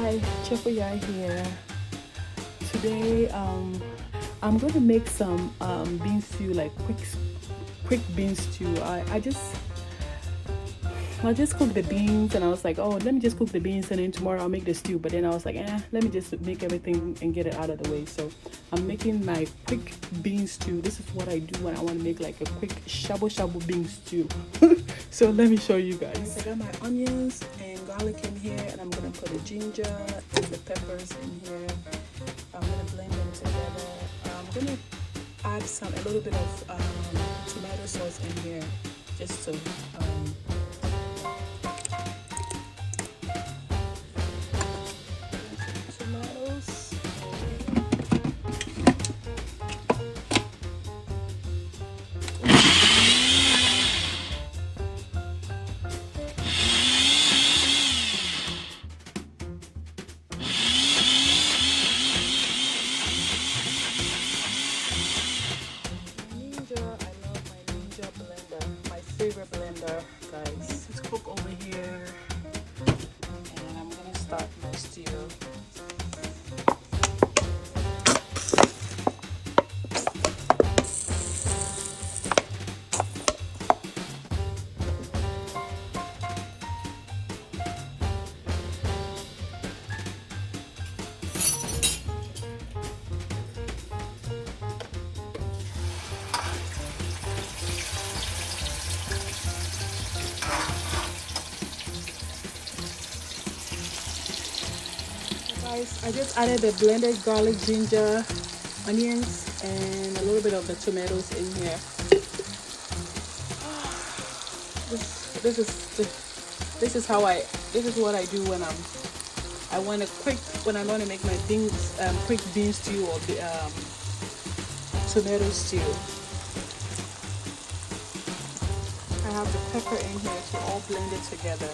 Hi, Sephora here. Today, I'm going to make some bean stew, like quick bean stew. I just cooked the beans, and I was like, oh, let me just cook the beans, and then tomorrow I'll make the stew. But then I was like, let me just make everything and get it out of the way. So I'm making my quick bean stew. This is what I do when I want to make like a quick shabu shabu bean stew. So let me show you guys. I got my onions and garlic in here, and I'm gonna put the ginger and the peppers in here. I'm gonna blend them together. I'm gonna add a little bit of tomato sauce in here, just to tomatoes. Favorite blender, guys. Let's cook over here, and I'm gonna start my stew. Guys, I just added the blended garlic, ginger, onions, and a little bit of the tomatoes in here. This is what I do when I want to make my beans quick bean stew or tomato stew. I have the pepper in here to all blend it together.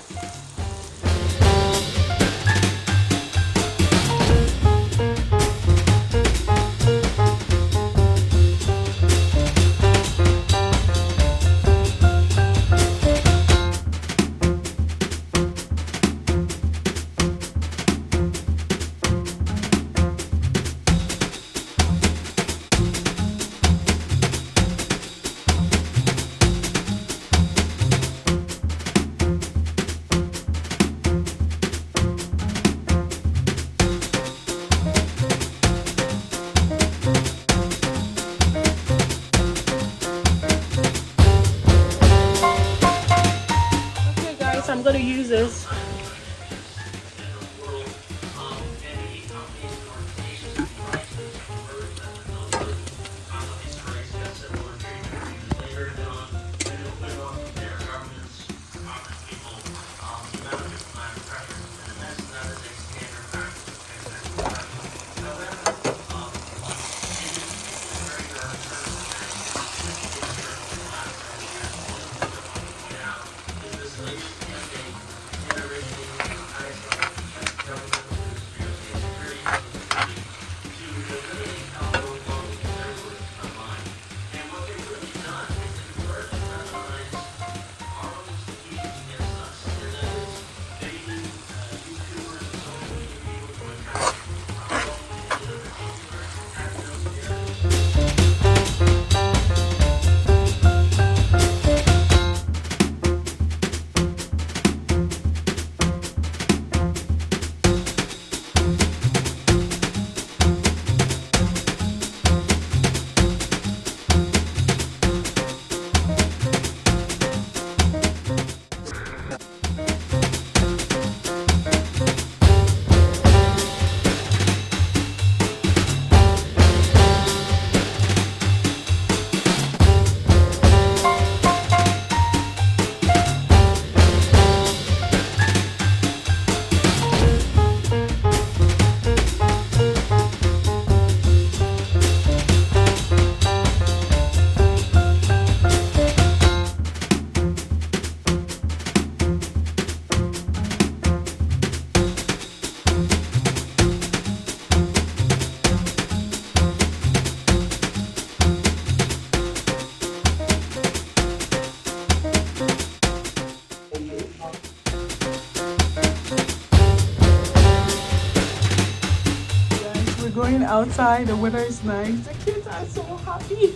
enjoying outside. The weather is nice. The kids are so happy.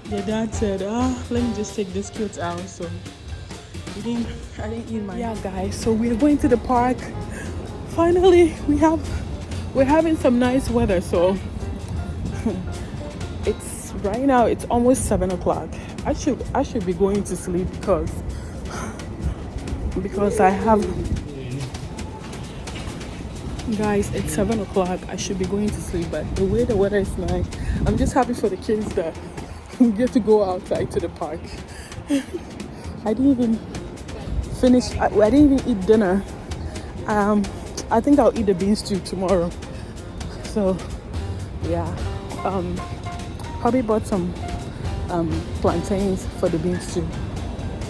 Their dad said, let me just take these kids out. So I didn't eat my. Yeah, guys. So we're going to the park. Finally, we're having some nice weather. So it's right now. It's almost 7 o'clock. I should be going to sleep because I have. Guys, it's 7 o'clock. I should be going to sleep, but the way the weather is nice, I'm just happy for the kids that we get to go outside to the park. I didn't even finish. I didn't even eat dinner. I think I'll eat the bean stew tomorrow. So, yeah. Probably bought some plantains for the bean stew.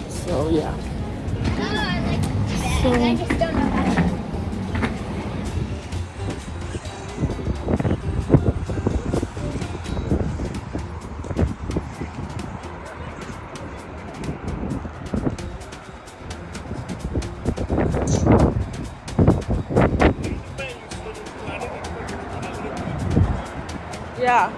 So, yeah. So, I just don't know how to. Yeah.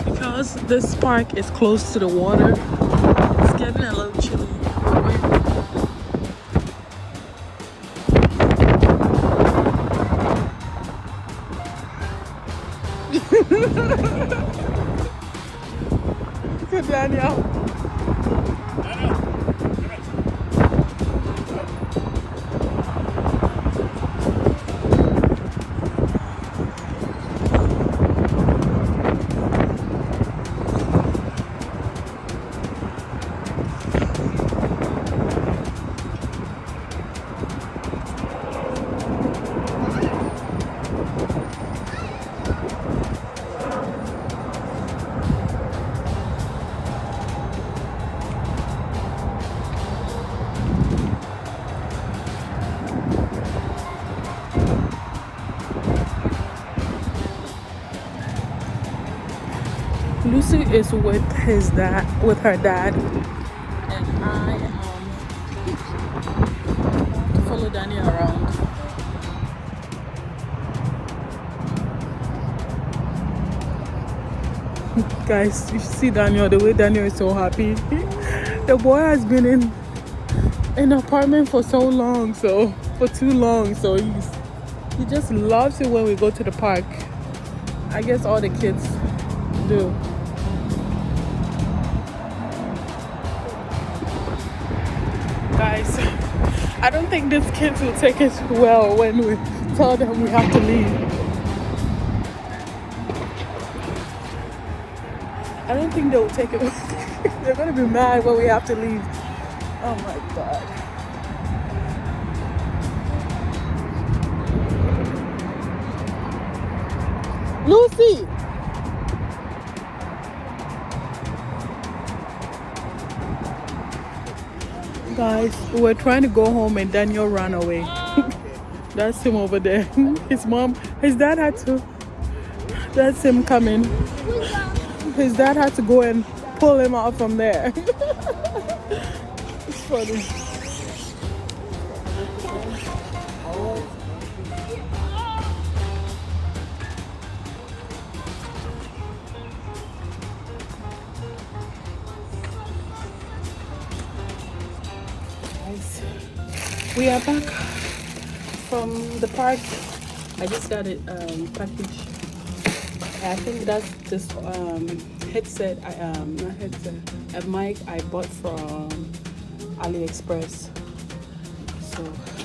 Because this park is close to the water, it's getting a little chilly. Look at Daniel. Lucy is with her dad, and I to follow Danny around. Guys, you should see Daniel. The way Daniel is so happy. The boy has been in an apartment for too long. So he just loves it when we go to the park. I guess all the kids do. Guys, I don't think these kids will take it well when we tell them we have to leave. I don't think they will take it. They're going to be mad when we have to leave. Oh my God. Lucy! Guys, we're trying to go home and Daniel ran away. That's him over there. His dad had to. That's him coming. His dad had to go and pull him out from there. It's funny. We are back from the park. I just got it packaged. I think that's this headset. Not headset. A mic I bought from AliExpress. So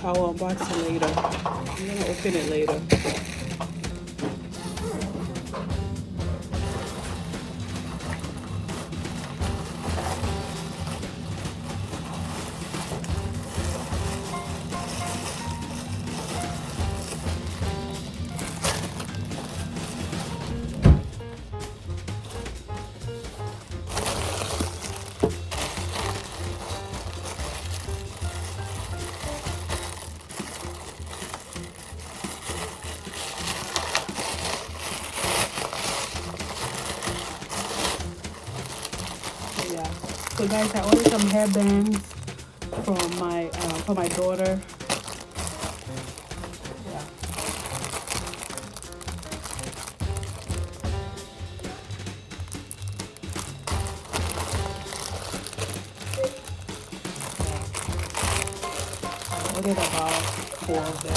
I will unbox it later. I'm gonna open it later. So guys, I ordered some hairbands for my daughter. Yeah. I ordered about 4 of them.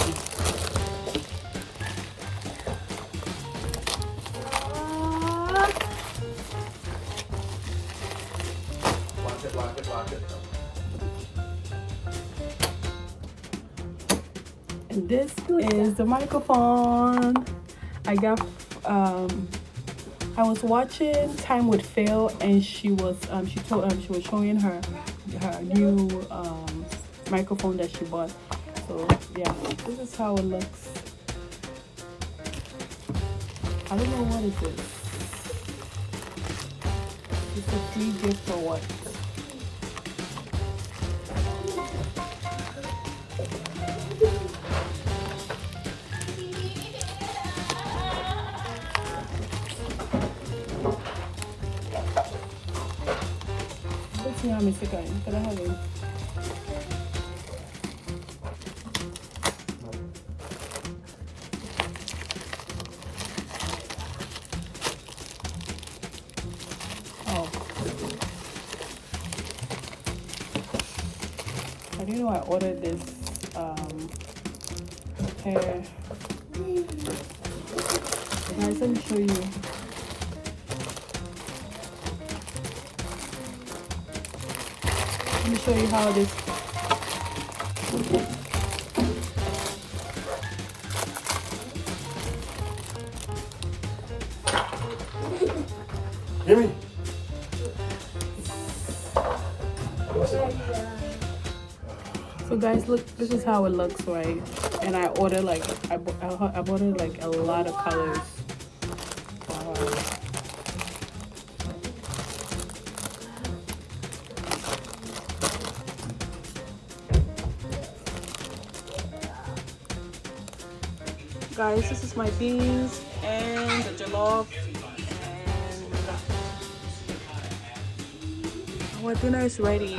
Lock it. And this is the microphone I got. I was watching Time Would Fail, and she was showing her new microphone that she bought. So yeah, this is how it looks. I don't know what is this. It's a free gift or what? Let's see how many seconds. Can I have it? Oh. I didn't know I ordered this hair. Guys, let me show you. Let me show you how this. Give me. So guys, look, this is how it looks, right? And I ordered like I ordered like a lot of colors. Guys, this is my beans and the jollof, and our dinner is ready.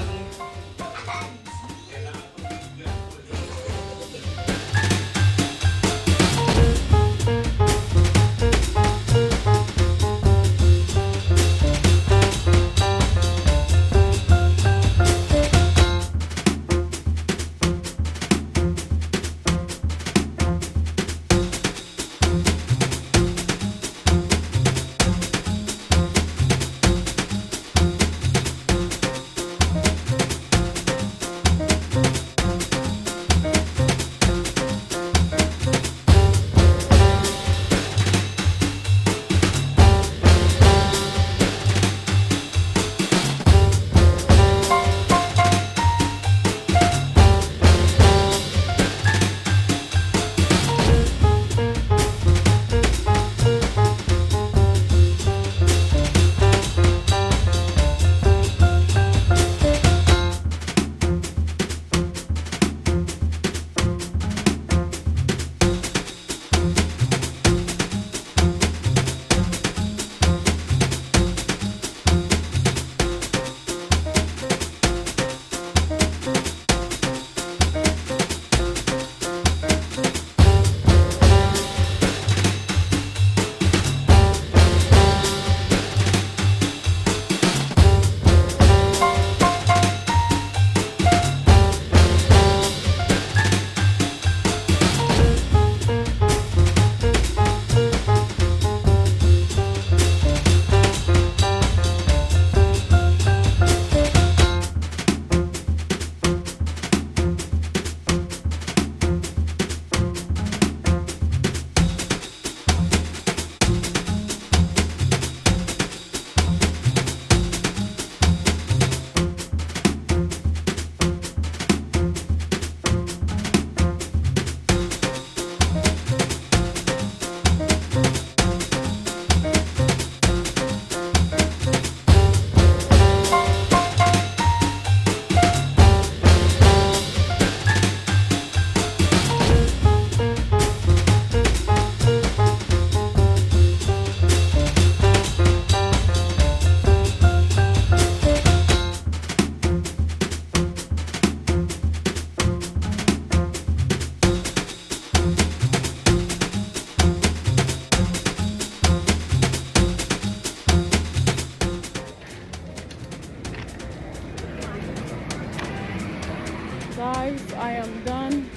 Guys, I am done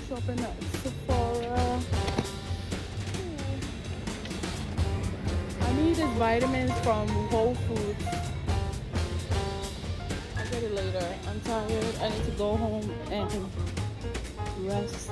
shopping at Sephora. I need these vitamins from Whole Foods. I'll get it later. I'm tired. I need to go home and rest.